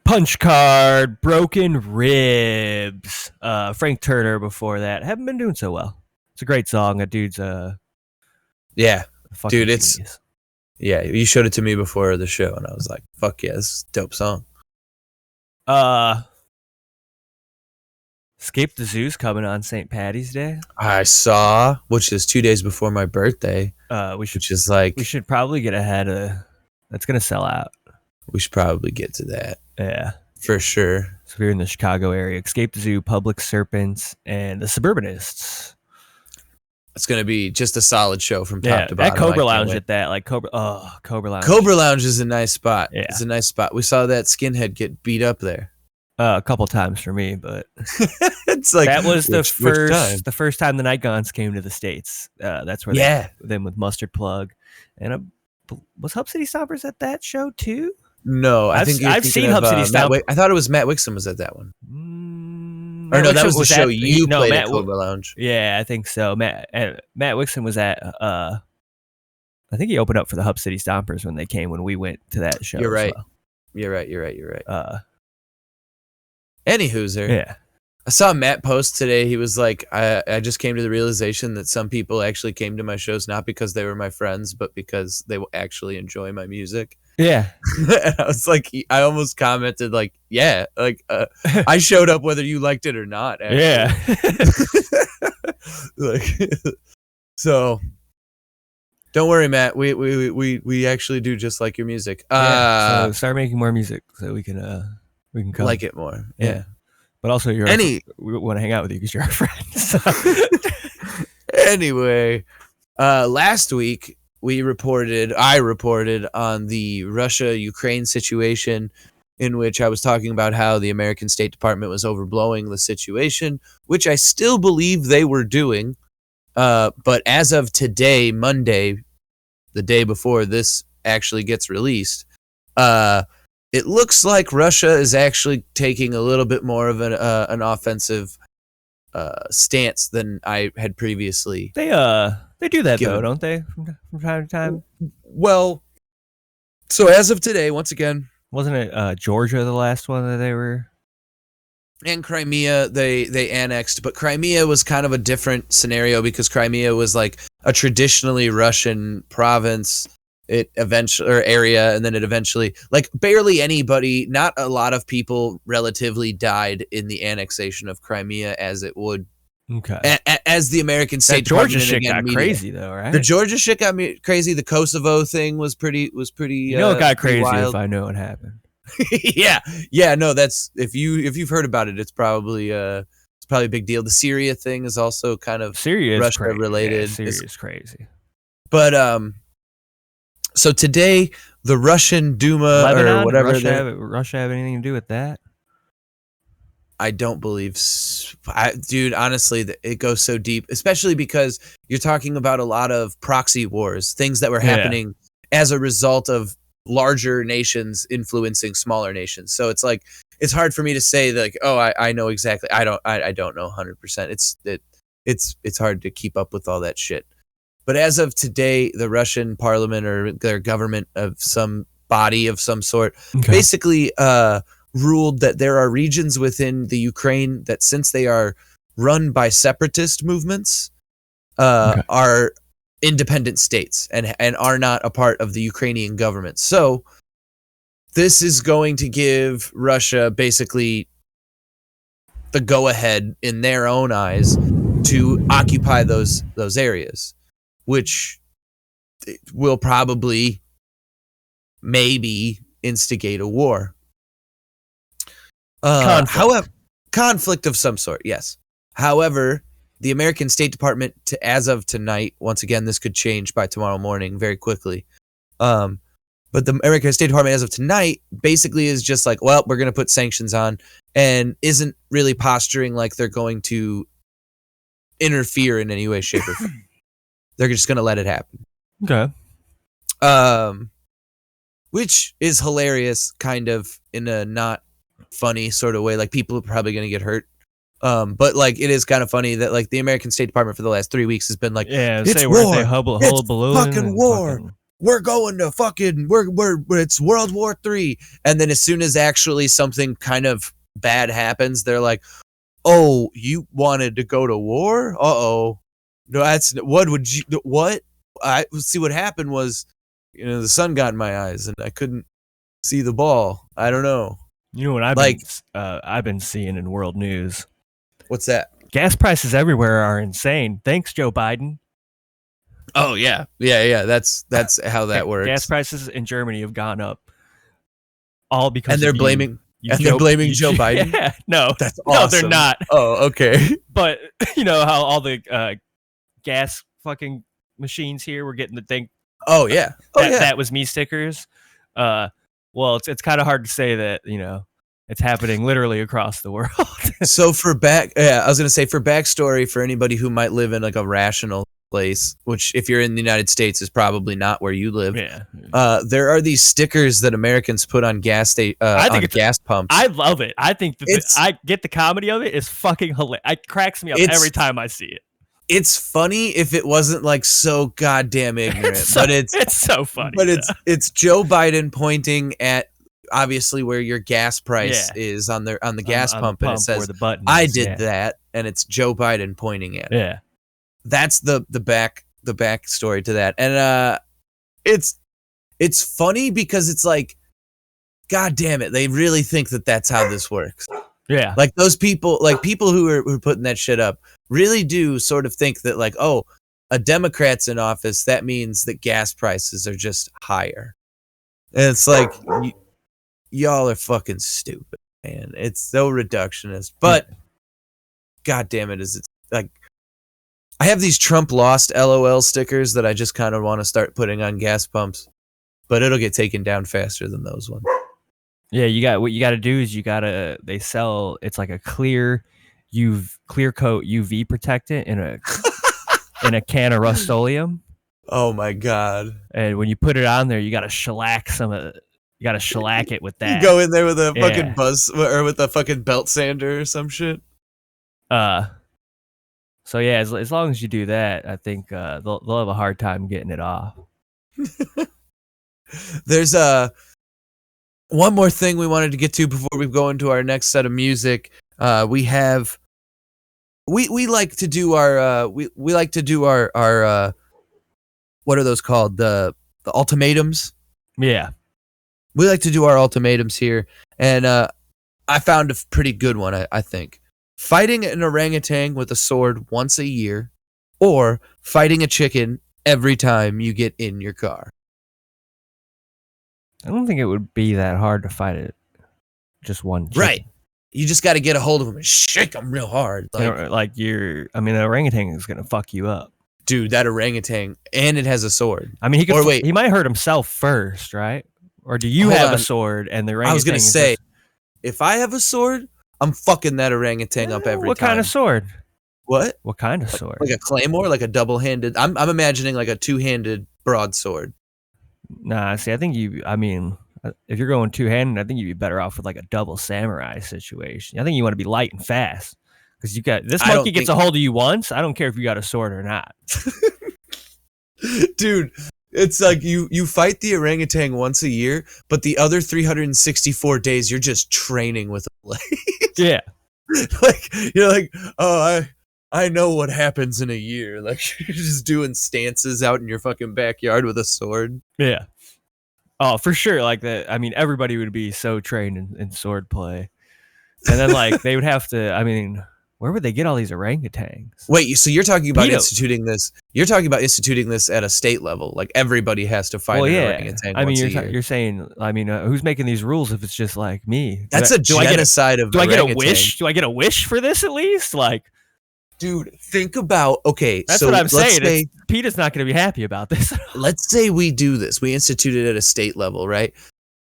Punch Card, Broken Ribs. Frank Turner before that. Haven't been doing so well. It's a great song. That dude's yeah, dude, genius. Yeah, you showed it to me before the show, and I was like, fuck yeah, this is a dope song. Escape the Zoo's coming on St. Patty's Day. I saw, which is 2 days before my birthday. We should probably get ahead of. That's gonna sell out. We should probably get to that. Yeah, for sure. So we're in the Chicago area. Escape the Zoo, Public Serpents, and the Suburbanists. It's gonna be just a solid show from top to bottom. That Cobra Lounge at that, like Cobra Lounge. Cobra Lounge is a nice spot. Yeah. It's a nice spot. We saw that skinhead get beat up there. A couple times for me, but it's like that was the first time the Nightgons came to the States. That's where them with Mustard Plug, and was Hub City Stompers at that show too? No, I think I've seen Hub City Stompers. I thought it was Matt Wixom was at that one. Or no, that was the show you played at Cobra Lounge. Yeah, I think so. Matt Wixom was at. I think he opened up for the Hub City Stompers when we went to that show. You're right. You're right. Anywho's yeah. I saw Matt post today. He was like, I just came to the realization that some people actually came to my shows not because they were my friends, but because they will actually enjoy my music. Yeah. And I was like, I almost commented like, yeah, like I showed up whether you liked it or not. Actually. Yeah. Like, so don't worry, Matt. We actually do just like your music. So start making more music so we can come. Like it more. Yeah. But also, we want to hang out with you because you're our friends. Anyway, last week I reported on the Russia-Ukraine situation, in which I was talking about how the American State Department was overblowing the situation, which I still believe they were doing. But as of today, Monday, the day before this actually gets released, it looks like Russia is actually taking a little bit more of an offensive stance than I had previously. They do that though, don't they? From time to time. Well, so as of today, once again, wasn't it Georgia the last one that they were? And Crimea, they annexed, but Crimea was kind of a different scenario because Crimea was like a traditionally Russian province. It eventually area, and then it eventually, like, barely anybody, not a lot of people relatively died in the annexation of Crimea as it would. Okay. As the American State Georgia shit got crazy though, right? The Georgia shit got crazy. The Kosovo thing was pretty. You know, it got crazy wild. If I know what happened. yeah. No, that's if you've heard about it, it's probably a big deal. The Syria thing is also kind of Russia related. Yeah, Syria's crazy. But so today, the Russian Duma Lebanon, or whatever, Russia have anything to do with that? I don't believe, dude. Honestly, it goes so deep, especially because you're talking about a lot of proxy wars, things that were happening as a result of larger nations influencing smaller nations. So it's like it's hard for me to say that, like, oh, I know exactly. I don't know 100%. It's hard to keep up with all that shit. But as of today, the Russian parliament or their government of some body of some sort basically ruled that there are regions within the Ukraine that, since they are run by separatist movements, are independent states and are not a part of the Ukrainian government. So this is going to give Russia basically the go-ahead in their own eyes to occupy those areas, which will probably maybe instigate a war. Conflict of some sort, yes. However, the American State Department, as of tonight, once again, this could change by tomorrow morning very quickly. But the American State Department, as of tonight, basically is just like, well, we're going to put sanctions on, and isn't really posturing like they're going to interfere in any way, shape, or form. They're just going to let it happen. Okay. Which is hilarious, kind of, in a not funny sort of way. Like, people are probably going to get hurt. But like, it is kind of funny that like the American State Department for the last 3 weeks has been like, it's war, it's fucking war. we're going to fucking it's World War III. And then as soon as actually something kind of bad happens, they're like, oh, you wanted to go to war? Uh-oh. No, that's what? See, what happened was, the sun got in my eyes and I couldn't see the ball. I don't know. You know what I've been seeing in world news? What's that? Gas prices everywhere are insane. Thanks, Joe Biden. Oh yeah. That's how that works. Gas prices in Germany have gone up, all because and they're blaming Joe Biden. Yeah, no, that's awesome. No, they're not. Oh, okay. But you know how all the gas fucking machines here were getting the thing. Oh yeah. That was me stickers. Well, it's kind of hard to say that it's happening literally across the world. So for backstory for anybody who might live in like a rational place, which if you're in the United States is probably not where you live. Yeah. There are these stickers that Americans put on gas pumps. I love it. I think I get the comedy of it. It's fucking hilarious. It cracks me up every time I see it. It's funny if it wasn't like so goddamn ignorant, but it's so funny. But it's Joe Biden pointing at obviously where your gas price is on the gas pump, and it says I did that, and it's Joe Biden pointing at it. Yeah. That's the back story to that. And it's funny because it's like, God damn it, they really think that that's how this works. Yeah. Like those people, like people who are putting that shit up really do sort of think that like, oh, a Democrat's in office, that means that gas prices are just higher. And it's like, y'all are fucking stupid, man. It's so reductionist. But God damn it, is it like, I have these Trump lost LOL stickers that I just kind of want to start putting on gas pumps, but it'll get taken down faster than those ones. Yeah, what you got to do is they sell, it's like a clear coat UV protectant in a can of Rust-Oleum. Oh my God. And when you put it on there, you got to shellac it with that. You go in there with a fucking or with a fucking belt sander or some shit. So yeah, as long as you do that, I think they'll have a hard time getting it off. There's one more thing we wanted to get to before we go into our next set of music. We like to do our we like to do our what are those called? The ultimatums. Yeah. We like to do our ultimatums here, and I found a pretty good one, I think. Fighting an orangutan with a sword once a year, or fighting a chicken every time you get in your car. I don't think it would be that hard to fight it. Just one chicken. Right. You just got to get a hold of them and shake them real hard. An orangutan is going to fuck you up. Dude, that orangutan, and it has a sword. I mean, he might hurt himself first, right? Or do you have a sword and the orangutan? I was going to say, if I have a sword, I'm fucking that orangutan up every time. What kind of sword? What? What kind of sword? Like a claymore, like a double-handed. I'm imagining like a two-handed broadsword. Nah, see, if you're going two-handed, I think you'd be better off with like a double samurai situation. I think you want to be light and fast because this monkey gets a hold of you once. I don't care if you got a sword or not. Dude, it's like you fight the orangutan once a year, but the other 364 days you're just training with a blade. Yeah. Like you're like, oh, I know what happens in a year. Like you're just doing stances out in your fucking backyard with a sword. Yeah. Oh, for sure. Like that. I mean, everybody would be so trained in sword play. And then like they would have to, where would they get all these orangutans? Wait, so you're talking about instituting this? You're talking about instituting this at a state level, like everybody has to fight an orangutan. You're saying, who's making these rules if it's just like me? That's a genocide of. Do I get a wish? Do I get a wish for this at least? Like, dude, think about That's what I'm saying. Peter's not going to be happy about this. Let's say we do this. We institute it at a state level, right?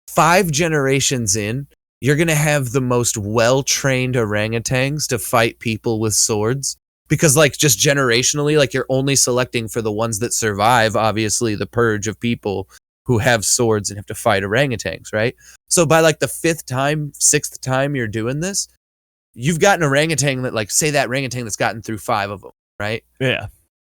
5 generations in. You're going to have the most well-trained orangutans to fight people with swords because like just generationally, like you're only selecting for the ones that survive, obviously the purge of people who have swords and have to fight orangutans, right? So by like the 5th time, 6th time you're doing this, you've got an orangutan that like, say that orangutan that's gotten through 5 of them, right? Yeah.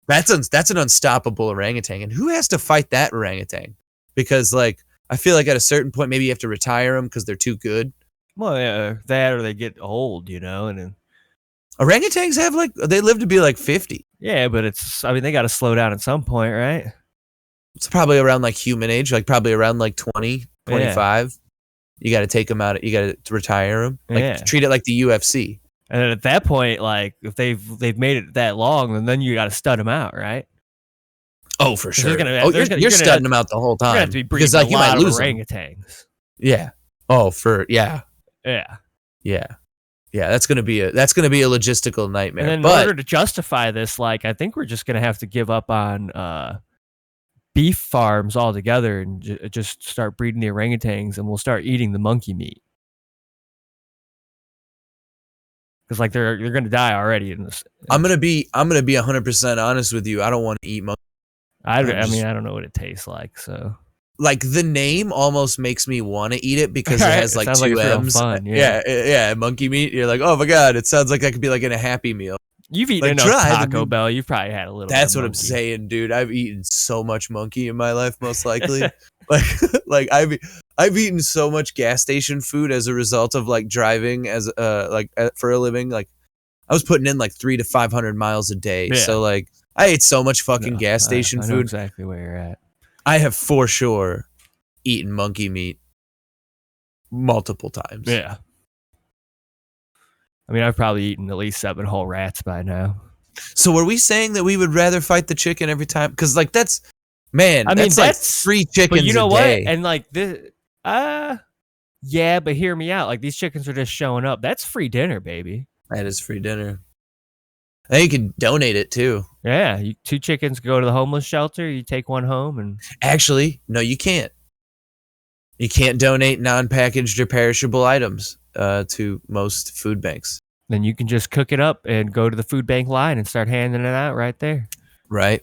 That's an unstoppable orangutan. And who has to fight that orangutan? Because like I feel like at a certain point maybe you have to retire them because they're too good. Well, yeah, that or they get old, and then orangutans have they live to be like 50. Yeah, but they got to slow down at some point, right? It's probably around like human age, like probably around like 20, 25. Yeah. You got to take them out. You got to retire them. Like treat it like the UFC. And then at that point, like if they've made it that long, then you got to stud them out, right? Oh, for sure. You're studying them out the whole time. You're gonna have to be breeding like, you might lose orangutans. Yeah. Oh, yeah. That's gonna be a logistical nightmare. And then in order to justify this, like I think we're just gonna have to give up on beef farms altogether and just start breeding the orangutans, and we'll start eating the monkey meat. Because like you're gonna die already in this. I'm gonna be 100% honest with you. I don't want to eat monkey. I don't know what it tastes like, so like the name almost makes me want to eat it because it has like two M's. Fun, yeah, monkey meat. You're like, oh my god, it sounds like that could be like in a Happy Meal. You've eaten enough Taco Bell. You've probably had a little. That's what I'm saying, dude. I've eaten so much monkey in my life, most likely. like I've eaten so much gas station food as a result of like driving as for a living. Like I was putting in like 300 to 500 miles a day. Yeah. So like I ate so much fucking gas station food. I know exactly where you're at. I have for sure eaten monkey meat multiple times. Yeah. I mean, I've probably eaten at least 7 whole rats by now. So were we saying that we would rather fight the chicken every time? Because like that's like 3 chickens but you know a what? day. And like this, yeah, but hear me out. Like these chickens are just showing up. That's free dinner, baby. That is free dinner. And you can donate it too. Yeah, 2 chickens go to the homeless shelter. You take 1 home, and actually, no, you can't. You can't donate non-packaged or perishable items to most food banks. Then you can just cook it up and go to the food bank line and start handing it out right there. Right.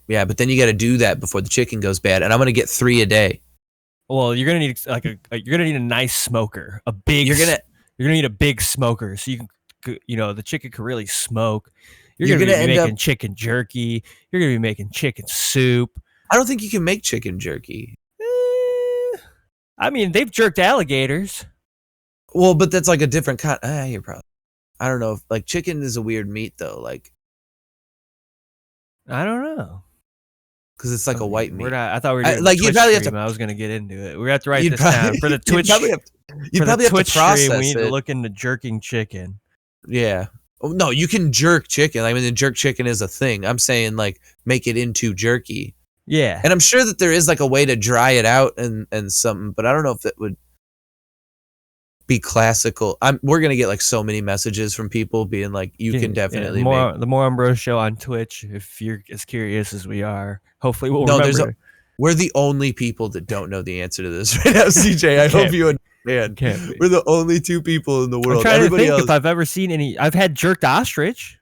Yeah, but then you got to do that before the chicken goes bad, and I'm gonna get 3 a day. Well, you're gonna need you're gonna need a nice smoker, a big. You're gonna need a big smoker so you can. The chicken can really smoke. You're gonna be making chicken jerky. You're gonna be making chicken soup. I don't think you can make chicken jerky. I mean, they've jerked alligators. Well, but that's like a different kind. You're probably. I don't know. If, like chicken is a weird meat though. Like, I don't know. Because it's like a white meat. I thought we were doing you probably have to. I was gonna get into it. We have to write this down for the Twitch. You probably have to process stream, we need it. to look into jerking chicken. Yeah. Oh, no, you can jerk chicken. I mean, the jerk chicken is a thing. I'm saying like make it into jerky. Yeah. And I'm sure that there is like a way to dry it out and something, but I don't know if that would be classical. We're gonna get like so many messages from people being like, you can definitely the Moron Bros Show on Twitch. If you're as curious as we are, hopefully we'll remember. We're the only people that don't know the answer to this right now, CJ. I hope you understand. We're the only 2 people in the world. I'm trying to think if I've ever seen any. I've had jerked ostrich.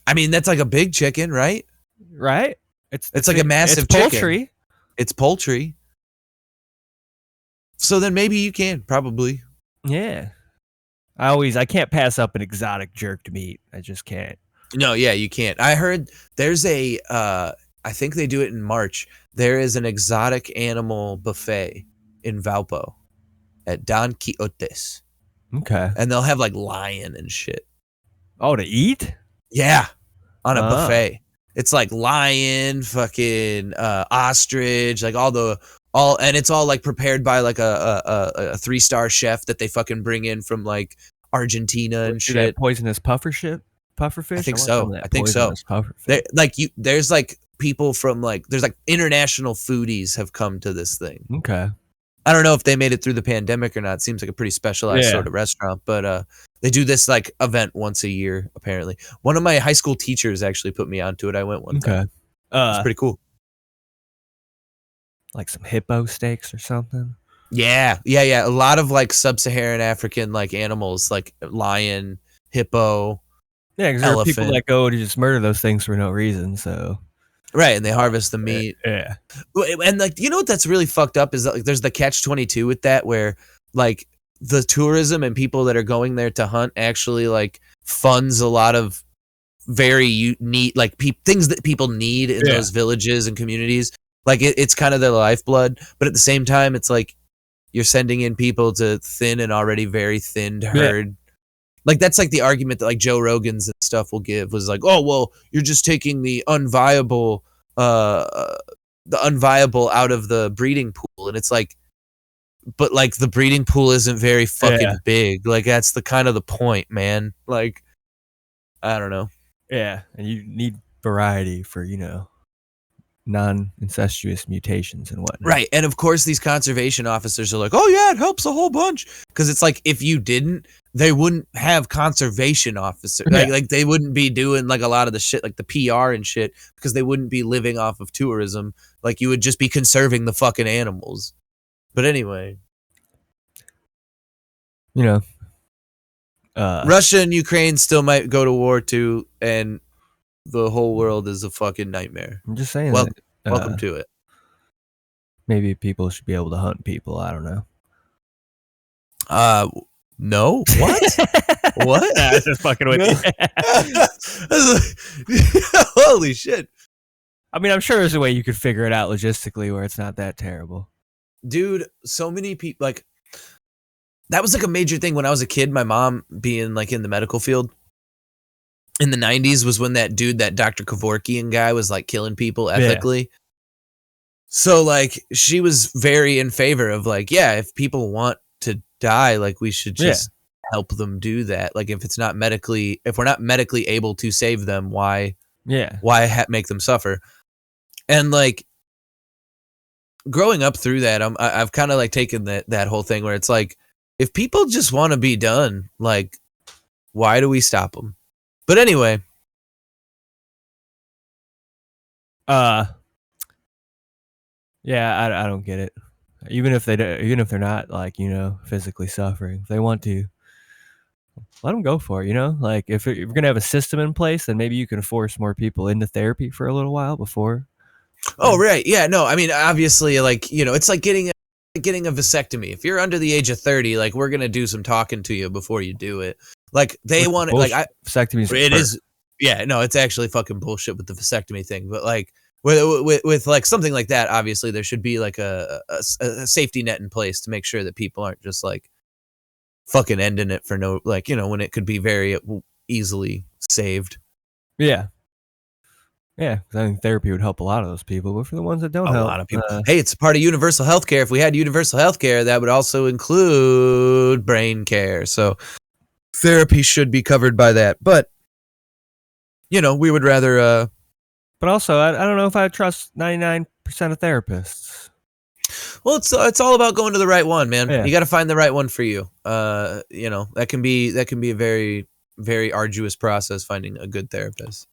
I mean, that's like a big chicken, right? Right. It's like a massive chicken. Poultry. It's poultry. So then maybe you can probably. Yeah. I can't pass up an exotic jerked meat. I just can't. No, yeah, you can't. I heard there's I think they do it in March. There is an exotic animal buffet in Valpo at Don Quixote's. Okay. And they'll have like lion and shit. Oh, to eat? Yeah. On a buffet. It's like lion, fucking ostrich, like and it's all like prepared by like a 3-star chef that they fucking bring in from like Argentina and shit. That poisonous pufferfish? I think so. There's like people from there's like international foodies have come to this thing. Okay. I don't know if they made it through the pandemic or not. It seems like a pretty specialized sort of restaurant, but they do this like event once a year, apparently. One of my high school teachers actually put me onto it. I went one time. It's pretty cool. Like some hippo steaks or something? Yeah. A lot of like sub-Saharan African like animals, like lion, hippo. Yeah, because there are people that go to just murder those things for no reason, so. Right, and they harvest the meat. Yeah. And like, you know what that's really fucked up is that like there's the catch-22 with that where like the tourism and people that are going there to hunt actually like funds a lot of very neat, like things that people need in those villages and communities. Like it's kind of their lifeblood, but at the same time, it's like you're sending in people to thin an already very thinned herd. Like that's like the argument that like Joe Rogan's and stuff will give was like, oh well, you're just taking the unviable out of the breeding pool, and it's like, but like the breeding pool isn't very fucking big. Like that's the kind of the point, man. Like I don't know. Yeah, and you need variety for non-incestuous mutations and whatnot. Right, and of course these conservation officers are like, oh yeah, it helps a whole bunch, because it's like if you didn't, they wouldn't have conservation officers. Like they wouldn't be doing like a lot of the shit, like the PR and shit, because they wouldn't be living off of tourism. Like you would just be conserving the fucking animals. But anyway, Russia and Ukraine still might go to war too, and the whole world is a fucking nightmare. I'm just saying. Welcome to it. Maybe people should be able to hunt people. I don't know. No. What? What? Nah, I was just fucking with you. Holy shit. I mean, I'm sure there's a way you could figure it out logistically where it's not that terrible. Dude, so many people, like, that was like a major thing when I was a kid. My mom being like in the medical field in the 90s was when that dude, that Dr. Kevorkian guy, was like killing people ethically. Yeah. So like she was very in favor of like, yeah, if people want to die, like we should just help them do that. Like if we're not medically able to save them, why make them suffer? And like growing up through that, I've kind of like taken that whole thing where it's like, if people just want to be done, like, why do we stop them? But anyway. Yeah, I don't get it. Even if they're not like, physically suffering, if they want to, let them go for it, Like if you're going to have a system in place, then maybe you can force more people into therapy for a little while before. Oh, right. Yeah, no, I mean, obviously, like, it's like getting a vasectomy. If you're under the age of 30, like we're gonna do some talking to you before you do it. Like they want it. Like vasectomy. It is. Yeah, no, it's actually fucking bullshit with the vasectomy thing. But like with like something like that, obviously there should be like a safety net in place to make sure that people aren't just like fucking ending it for no, like, when it could be very easily saved. Yeah. Yeah, because I think therapy would help a lot of those people, but for the ones that don't help, a lot of people. Hey, it's part of universal healthcare. If we had universal healthcare, that would also include brain care. So therapy should be covered by that. But we would rather. But also, I don't know if I trust 99% of therapists. Well, it's all about going to the right one, man. Yeah. You got to find the right one for you. That can be a very, very arduous process, finding a good therapist.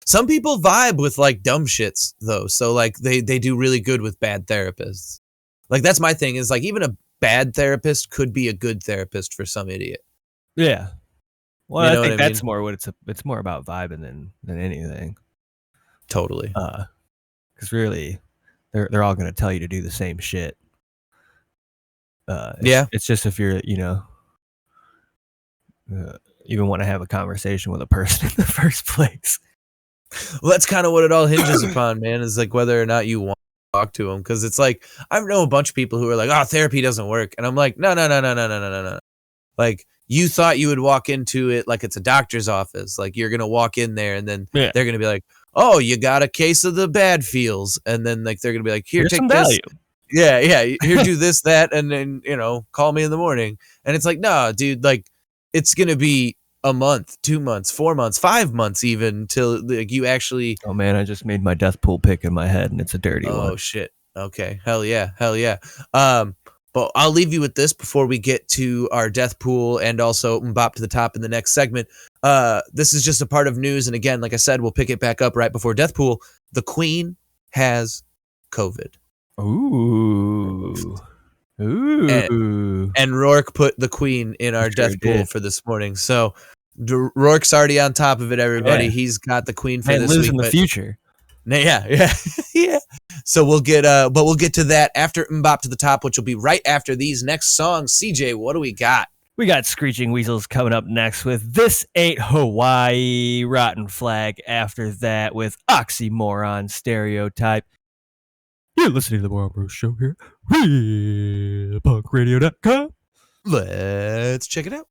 Some people vibe with like dumb shits though. So like they do really good with bad therapists. Like that's my thing, is like even a bad therapist could be a good therapist for some idiot. Yeah. Well, I think that's more what it's more about vibing than anything. Totally. Because really they're all going to tell you to do the same shit. It's just if you're, even want to have a conversation with a person in the first place. Well, that's kind of what it all hinges upon, man, is like whether or not you want to talk to them. Because it's like, I know a bunch of people who are like, oh, therapy doesn't work. And I'm like, no. Like, you thought you would walk into it like it's a doctor's office. Like, you're going to walk in there and then they're going to be like, oh, you got a case of the bad feels. And then like they're going to be like, here, take this. Value. Yeah. Here, do this, that. And then, call me in the morning. And it's like, no, dude, like, it's going to be a month, 2 months, 4 months, 5 months even till like you actually. Oh man, I just made my death pool pick in my head and it's a dirty one. Oh shit. Okay. Hell yeah. But I'll leave you with this before we get to our death pool and also bop to the top in the next segment. This is just a part of news, and again, like I said, we'll pick it back up right before death pool. The Queen has COVID. Ooh. And Rourke put the Queen in our death pool for this morning. So Rourke's already on top of it, everybody. Yeah. He's got the Queen for this lives week. In the future. Yeah. So we'll get to that after Mbop to the Top, which will be right after these next songs. CJ, what do we got? We got Screeching Weasels coming up next with This Ain't Hawaii, Rotten Flag. After that with Oxymoron Stereotype. You're listening to the Moron Bros Show here. punkradio.com. Let's check it out.